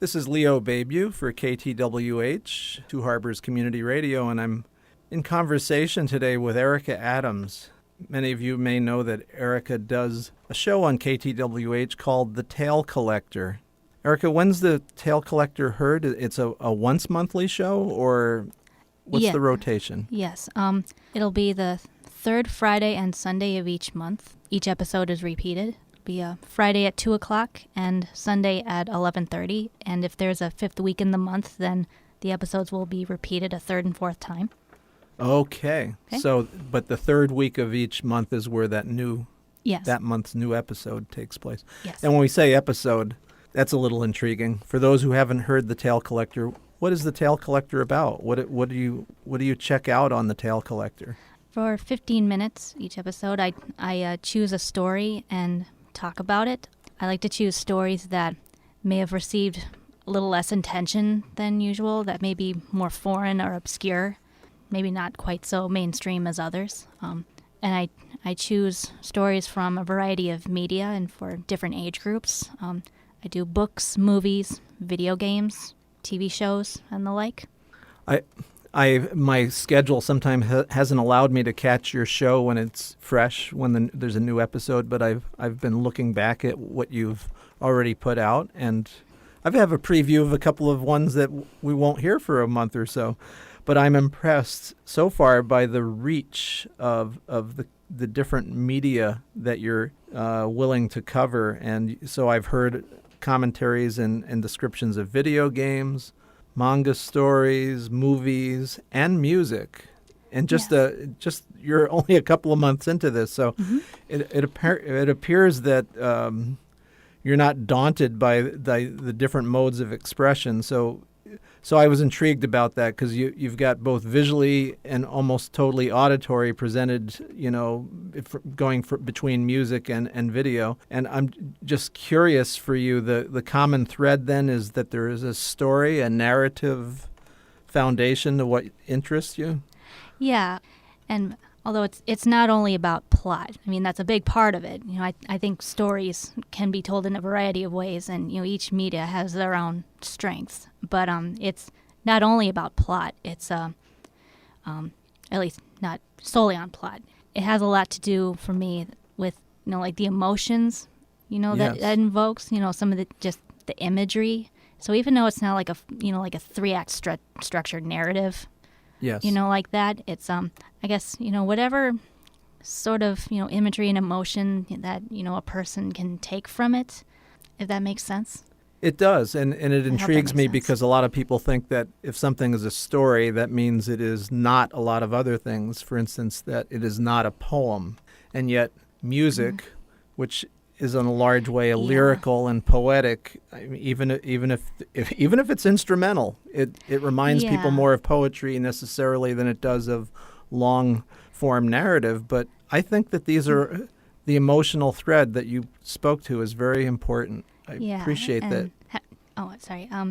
This is Leo Bebou for KTWH, Two Harbors Community Radio, and I'm in conversation today with Erica Adams. Many of you may know that Erica does a show on KTWH called The Tale Collector. Erica, when's The Tale Collector heard? It's a once-monthly show, or what's the rotation? Yes. It'll be the third Friday and Sunday of each month. Each episode is repeated. Be Friday at 2 o'clock and Sunday at 11:30. And if there's a fifth week in the month, then the episodes will be repeated a third and fourth time. Okay. So, but the third week of each month is where that month's new episode takes place. Yes. And when we say episode, that's a little intriguing. For those who haven't heard The Tale Collector, what is The Tale Collector about? What do you check out on The Tale Collector? For 15 minutes each episode, I choose a story and talk about it. I like to choose stories that may have received a little less attention than usual, that may be more foreign or obscure, maybe not quite so mainstream as others. And I choose stories from a variety of media and for different age groups. I do books, movies, video games, TV shows, and the like. My schedule sometimes hasn't allowed me to catch your show when it's fresh, when there's a new episode, but I've been looking back at what you've already put out, and I have a preview of a couple of ones that we won't hear for a month or so. But I'm impressed so far by the reach of the different media that you're willing to cover, and so I've heard commentaries and descriptions of video games, manga stories, movies, and music. And just you're only a couple of months into this, so it appears that you're not daunted by the different modes of expression. So I was intrigued about that because you've got both visually and almost totally auditory presented, between music and video. And I'm just curious for you, the common thread then is that there is a story, a narrative foundation to what interests you? Yeah, and although it's not only about plot. I mean, that's a big part of it. I think stories can be told in a variety of ways, and each media has their own strengths. But it's not only about plot. It's at least not solely on plot. It has a lot to do for me with like the emotions, that invokes. Some of the imagery. So even though it's not like a 3-act structured narrative. Yes. Like that. It's, I guess, whatever sort of, imagery and emotion that, a person can take from it, if that makes sense. It does, and it intrigues me because a lot of people think that if something is a story, that means it is not a lot of other things. For instance, that it is not a poem. And yet music, which is in a large way lyrical and poetic, even if it's instrumental, it reminds people more of poetry necessarily than it does of long form narrative. But I think that these are the emotional thread that you spoke to is very important. I appreciate that.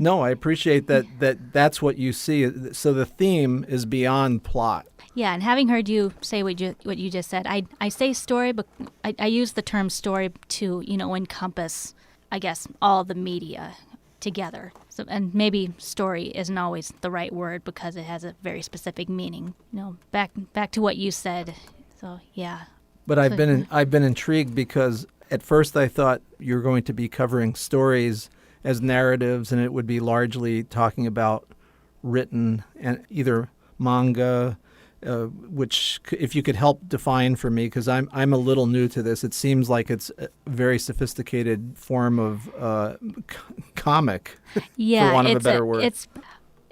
No, I appreciate that's what you see. So the theme is beyond plot. Yeah, and having heard you say what you just said, I say story, but I use the term story to, encompass, I guess, all the media together. So, and maybe story isn't always the right word because it has a very specific meaning. Back to what you said. So, yeah. But I've been intrigued because at first I thought you were going to be covering stories as narratives, and it would be largely talking about written and either manga, which if you could help define for me, because I'm a little new to this. It seems like it's a very sophisticated form of comic, for want of a better word.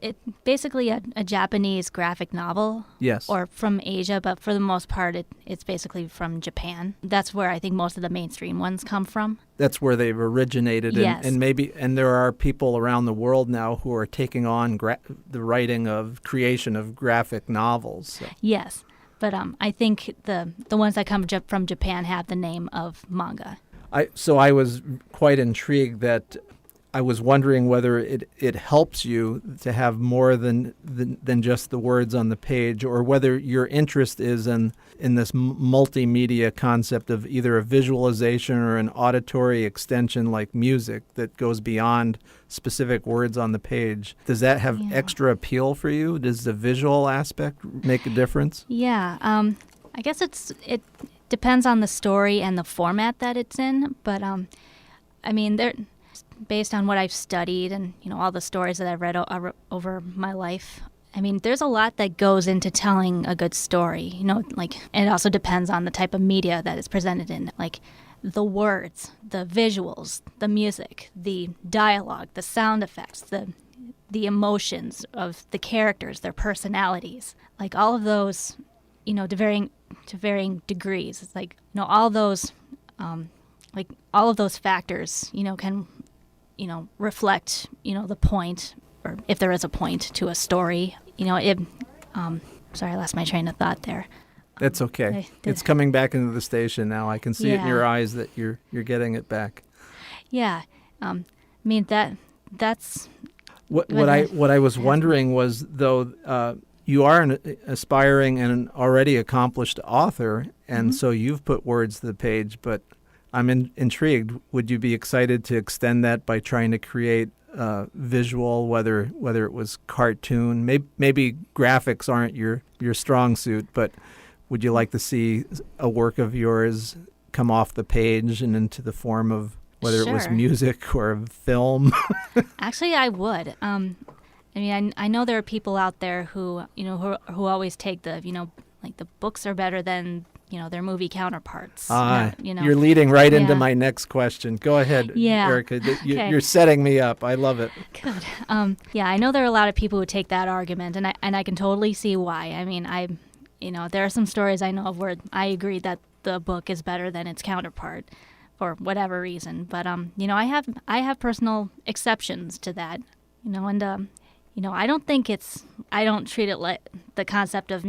It's basically a Japanese graphic novel. Yes. Or from Asia, but for the most part, it's basically from Japan. That's where I think most of the mainstream ones come from. That's where they've originated. Yes. And there are people around the world now who are taking on the creation of graphic novels. So. Yes. But I think the ones that come from Japan have the name of manga. So I was quite intrigued that I was wondering whether it helps you to have more than just the words on the page, or whether your interest is in this multimedia concept of either a visualization or an auditory extension like music that goes beyond specific words on the page. Does that have extra appeal for you? Does the visual aspect make a difference? Yeah, I guess it depends on the story and the format that it's in, but I mean, based on what I've studied and all the stories that I've read over my life, I mean, there's a lot that goes into telling a good story. Like, and it also depends on the type of media that it's presented in, like the words, the visuals, the music, the dialogue, the sound effects, the emotions of the characters, their personalities, like all of those, to varying degrees. It's like all those, like all of those factors, can reflect, the point, or if there is a point to a story. Sorry, I lost my train of thought there. That's okay. It's coming back into the station now. I can see it in your eyes that you're getting it back. Yeah. I mean, that's... What I was wondering was, though, you are an aspiring and an already accomplished author, and so you've put words to the page, but I'm intrigued. Would you be excited to extend that by trying to create visual, whether it was cartoon? Maybe graphics aren't your strong suit, but would you like to see a work of yours come off the page and into the form of whether it was music or film? Actually, I would. I mean, I know there are people out there who who always take the like the books are better than their movie counterparts. You're leading right into my next question. Go ahead, Erica. Okay. You're setting me up. I love it. Good. I know there are a lot of people who take that argument, and I can totally see why. I mean, there are some stories I know of where I agree that the book is better than its counterpart for whatever reason. But I have personal exceptions to that. And I don't treat it like the concept of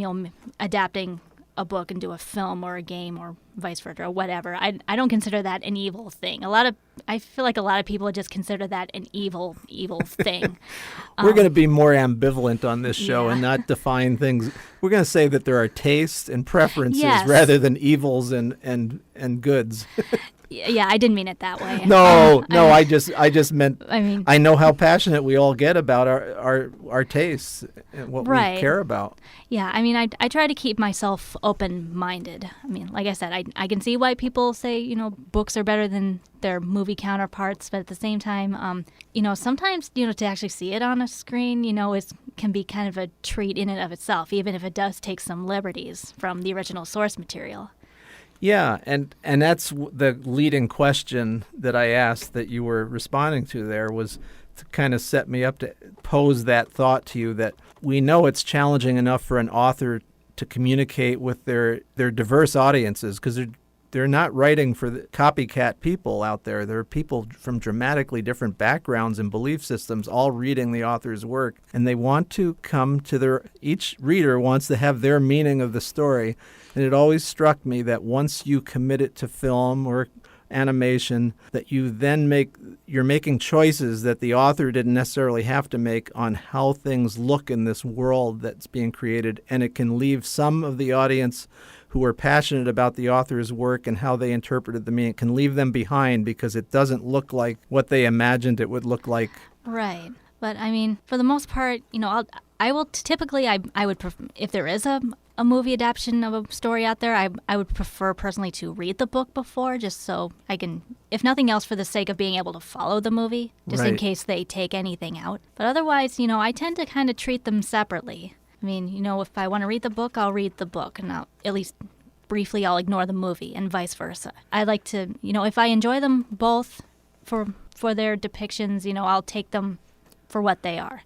adapting a book into a film or a game or vice versa or whatever. I don't consider that an evil thing. I feel like a lot of people just consider that an evil thing. We're going to be more ambivalent on this show and not define things. We're going to say that there are tastes and preferences rather than evils and goods. Yeah, I didn't mean it that way. No, I just meant. I mean, I know how passionate we all get about our tastes and what we care about. Yeah, I mean, I try to keep myself open-minded. I mean, like I said, I can see why people say books are better than their movie counterparts, but at the same time, sometimes to actually see it on a screen, can be kind of a treat in and of itself, even if it does take some liberties from the original source material. Yeah, and that's the leading question that I asked that you were responding to there, was to kind of set me up to pose that thought to you, that we know it's challenging enough for an author to communicate with their diverse audiences, because they're not writing for the copycat people out there. There are people from dramatically different backgrounds and belief systems all reading the author's work, and they want to come to each reader wants to have their meaning of the story. And it always struck me that once you commit it to film or animation, that you're making choices that the author didn't necessarily have to make on how things look in this world that's being created, and it can leave some of the audience who are passionate about the author's work and how they interpreted the meaning, it can leave them behind because it doesn't look like what they imagined it would look like. Right. But I mean, for the most part, I would prefer, if there is a movie adaptation of a story out there, I would prefer personally to read the book before, just so I can, if nothing else, for the sake of being able to follow the movie, just in case they take anything out. But otherwise, I tend to kind of treat them separately. I mean, if I want to read the book, I'll read the book, and at least briefly I'll ignore the movie, and vice versa. I like to, if I enjoy them both for their depictions, I'll take them for what they are.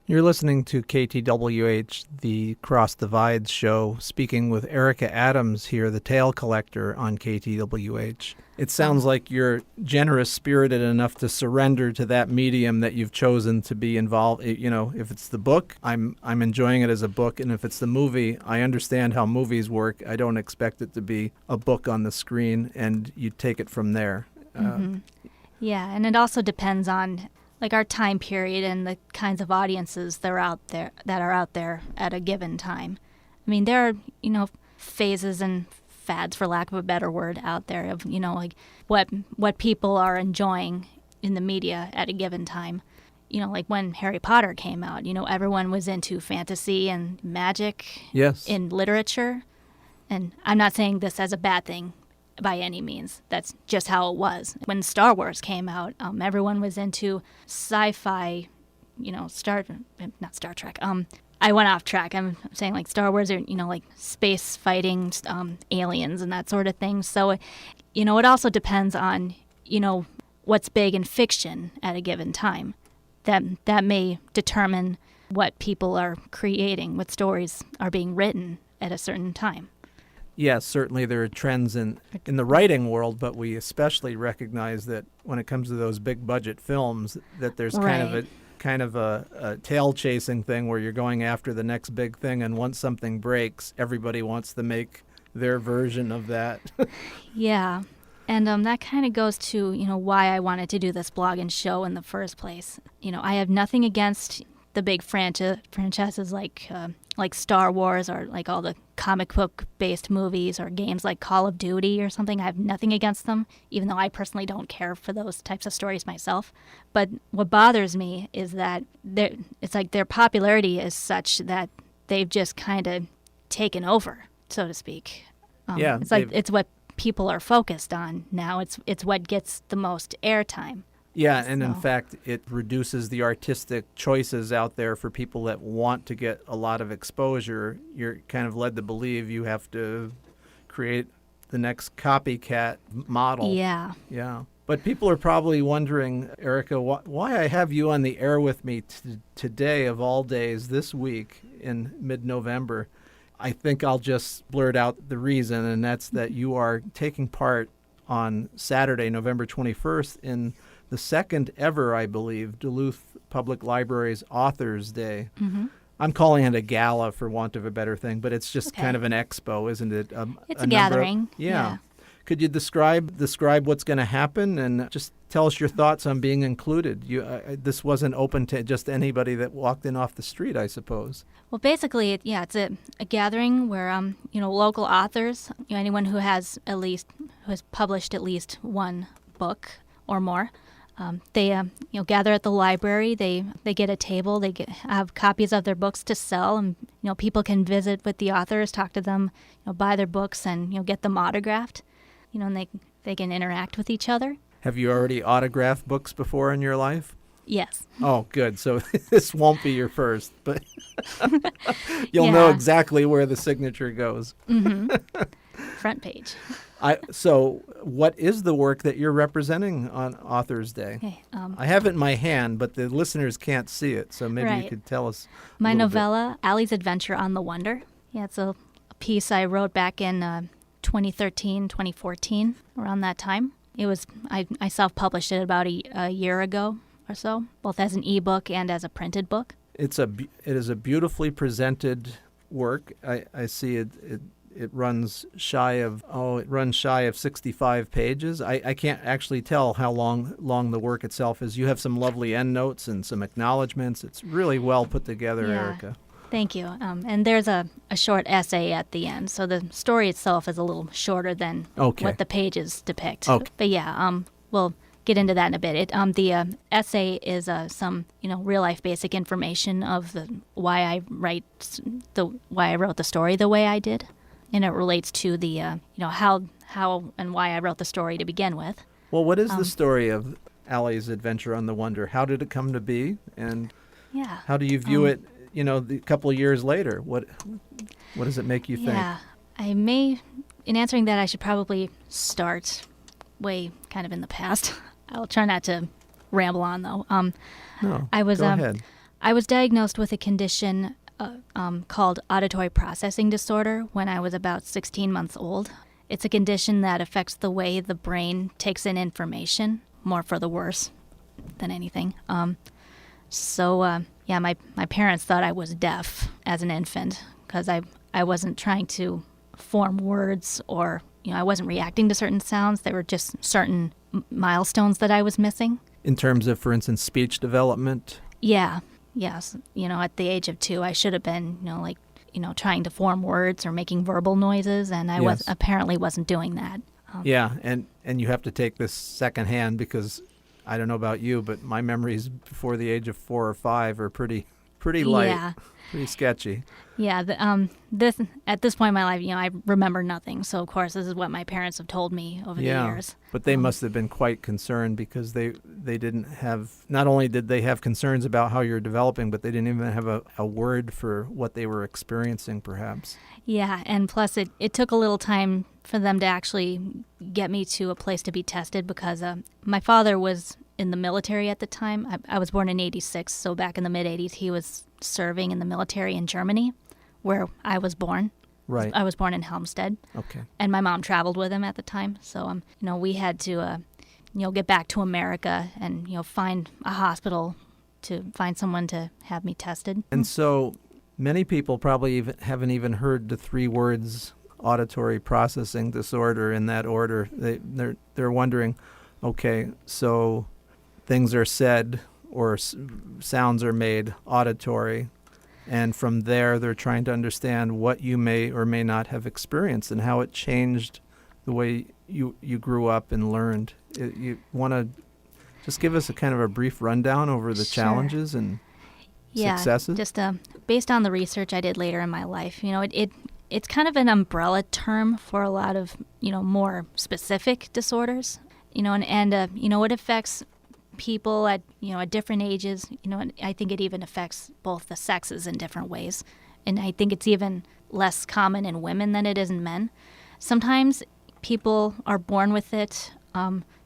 You're listening to KTWH, the Cross Divides show, speaking with Erica Adams here, the Tale Collector on KTWH. It sounds like you're generous-spirited enough to surrender to that medium that you've chosen to be involved. If it's the book, I'm enjoying it as a book, and if it's the movie, I understand how movies work. I don't expect it to be a book on the screen, and you take it from there. Yeah, and it also depends on like our time period and the kinds of audiences that are out there at a given time. I mean, there are, phases and fads, for lack of a better word, out there of, like what people are enjoying in the media at a given time. Like when Harry Potter came out, everyone was into fantasy and magic in literature. And I'm not saying this as a bad thing by any means. That's just how it was. When Star Wars came out, everyone was into sci-fi, not Star Trek. I went off track. I'm saying like Star Wars are, like space fighting, aliens and that sort of thing. So, it also depends on, what's big in fiction at a given time. That may determine what people are creating, what stories are being written at a certain time. Yes, certainly there are trends in the writing world, but we especially recognize that when it comes to those big budget films, that there's kind of a tail chasing thing where you're going after the next big thing, and once something breaks, everybody wants to make their version of that. Yeah. And that kind of goes to, why I wanted to do this blog and show in the first place. I have nothing against the big franchises like Star Wars or like all the comic book-based movies or games like Call of Duty or something. I have nothing against them, even though I personally don't care for those types of stories myself. But what bothers me is that it's like their popularity is such that they've just kind of taken over, so to speak. It's like it's what people are focused on now. It's what gets the most airtime. Yeah, and in fact, it reduces the artistic choices out there for people that want to get a lot of exposure. You're kind of led to believe you have to create the next copycat model. Yeah. Yeah. But people are probably wondering, Erica, why I have you on the air with me today of all days, this week in mid-November. I think I'll just blurt out the reason, and that's that you are taking part on Saturday, November 21st, in the second ever, I believe, Duluth Public Library's Authors Day. Mm-hmm. I'm calling it a gala for want of a better thing, but it's just kind of an expo, isn't it? It's a gathering. Yeah. Could you describe what's going to happen and just tell us your thoughts on being included? This wasn't open to just anybody that walked in off the street, I suppose. Well, basically, it's a gathering where local authors, anyone who has published at least one book or more, they gather at the library. They get a table. They have copies of their books to sell, and people can visit with the authors, talk to them, buy their books, and get them autographed. And they can interact with each other. Have you already autographed books before in your life? Yes. Oh, good. So this won't be your first, but you'll know exactly where the signature goes. Mm-hmm. Front page. So what is the work that you're representing on Authors Day? Okay, I have it in my hand, but the listeners can't see it, so maybe you could tell us my novella, Allie's Adventure on the Wonder. Yeah, it's a piece I wrote back in 2013, 2014, around that time. It was I self-published it about a year ago or so, both as an ebook and as a printed book. It is a beautifully presented work. I see it runs shy of 65 pages. I can't actually tell how long the work itself is. You have some lovely endnotes and some acknowledgments. It's really well put together, Erica. Thank you. And there's a short essay at the end, so the story itself is a little shorter than what the pages depict. Okay. But we'll get into that in a bit. The essay is some real life basic information of why I wrote the story the way I did, and it relates to the how and why I wrote the story to begin with. Well, what is the story of Allie's Adventure on the Wonder? How did it come to be, and how do you view it? A couple of years later, what does it make you think? Yeah, in answering that, I should probably start way kind of in the past. I'll try not to ramble on, though. No, go ahead. I was diagnosed with a condition called auditory processing disorder when I was about 16 months old. It's a condition that affects the way the brain takes in information, more for the worse than anything. My parents thought I was deaf as an infant because I wasn't trying to form words or, I wasn't reacting to certain sounds. There were just certain milestones that I was missing. In terms of, for instance, speech development? Yeah. Yes. At the age of 2, I should have been, trying to form words or making verbal noises, and I apparently wasn't doing that. Yeah, and you have to take this secondhand because I don't know about you, but my memories before the age of 4 or 5 are pretty light, pretty sketchy. Yeah, at this point in my life, I remember nothing. So, of course, this is what my parents have told me over the years. But they must have been quite concerned because they didn't have, not only did they have concerns about how you're developing, but they didn't even have a word for what they were experiencing, perhaps. Yeah, and plus it took a little time for them to actually get me to a place to be tested because my father was in the military at the time. I was born in 86, so back in the mid-'80s, he was serving in the military in Germany, where I was born. Right. I was born in Helmstedt. Okay. And my mom traveled with him at the time. So, we had to, get back to America and, find a hospital to find someone to have me tested. And so many people probably haven't even heard the 3 words auditory processing disorder in that order. They're wondering, okay, so things are said or sounds are made auditory, and from there they're trying to understand what you may or may not have experienced and how it changed the way you grew up and learned. You want to just give us a kind of a brief rundown over the challenges and successes? Just based on the research I did later in my life, it's kind of an umbrella term for a lot of, more specific disorders, and it affects people at different ages, and I think it even affects both the sexes in different ways. And I think it's even less common in women than it is in men. Sometimes people are born with it.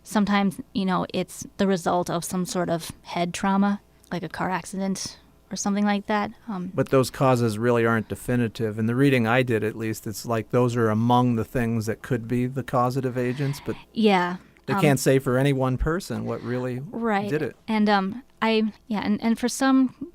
Sometimes, it's the result of some sort of head trauma, like a car accident or something like that. But those causes really aren't definitive. In the reading I did, at least, it's like those are among the things that could be the causative agents, but yeah. They can't say for any one person what really did it. And and for some,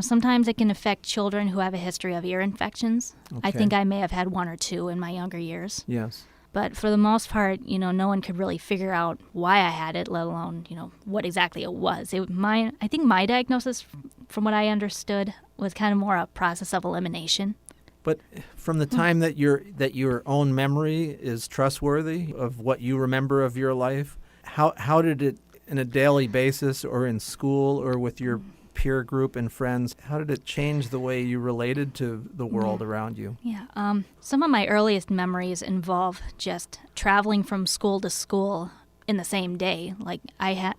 sometimes it can affect children who have a history of ear infections. Okay. I think I may have had 1 or 2 in my younger years. Yes. But for the most part, no one could really figure out why I had it, let alone, what exactly it was. I think my diagnosis, from what I understood, was kind of more a process of elimination. But from the time that your own memory is trustworthy of what you remember of your life, how did it, on a daily basis or in school or with your peer group and friends, how did it change the way you related to the world around you? Yeah. Some of my earliest memories involve just traveling from school to school in the same day. Like I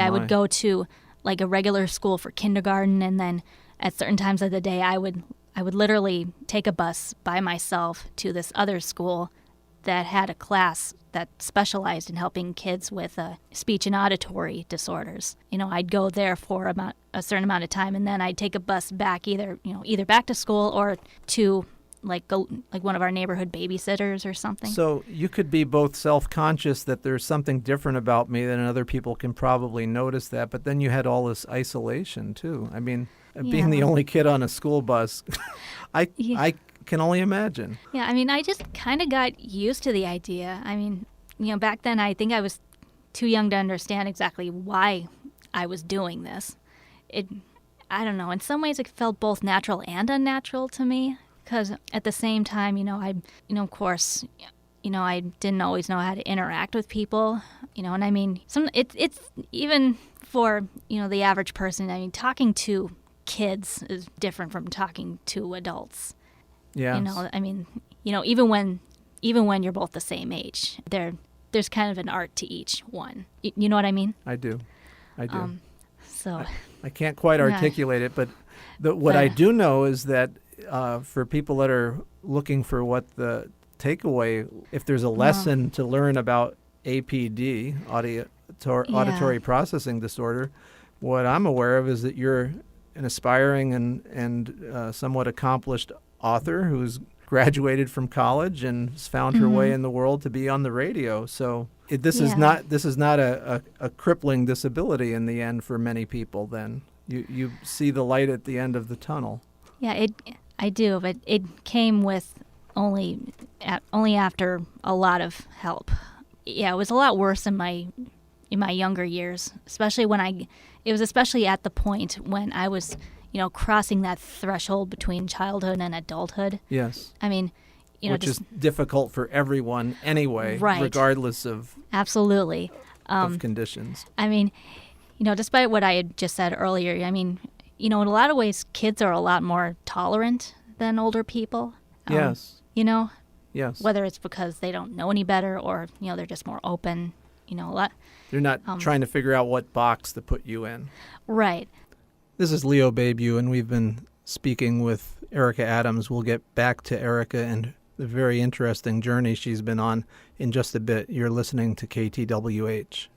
would go to like a regular school for kindergarten, and then at certain times of the day I would literally take a bus by myself to this other school that had a class that specialized in helping kids with speech and auditory disorders. I'd go there for about a certain amount of time, and then I'd take a bus back either back to school or to like one of our neighborhood babysitters or something. So you could be both self-conscious that there's something different about me than other people can probably notice that, but then you had all this isolation too. I mean, being the only kid on a school bus, I can only imagine. Yeah, I mean, I just kind of got used to the idea. I mean, back then I think I was too young to understand exactly why I was doing this. I don't know, in some ways it felt both natural and unnatural to me, because at the same time, of course, I didn't always know how to interact with people, and I mean, it's even for, the average person, I mean, talking to kids is different from talking to adults. Yeah. I mean, even when you're both the same age, there's kind of an art to each one. You know what I mean? I do. So I can't quite articulate it, but what I do know is that for people that are looking for what the takeaway, if there's a lesson to learn about APD, auditory processing disorder, what I'm aware of is that you're an aspiring and somewhat accomplished author who's graduated from college and has found her way in the world to be on the radio. So this is not a crippling disability in the end for many people. Then you see the light at the end of the tunnel. Yeah, I do, but it came with only after a lot of help. Yeah, it was a lot worse in my in my younger years, especially it was especially at the point when I was, crossing that threshold between childhood and adulthood. Yes. I mean, which is difficult for everyone anyway, right. regardless of absolutely of conditions. I mean, despite what I had just said earlier, I mean, in a lot of ways, kids are a lot more tolerant than older people. Yes. Yes. Whether it's because they don't know any better or, they're just more open, a lot. They're not trying to figure out what box to put you in. Right. This is Leo Bebou, and we've been speaking with Erica Adams. We'll get back to Erica and the very interesting journey she's been on in just a bit. You're listening to KTWH.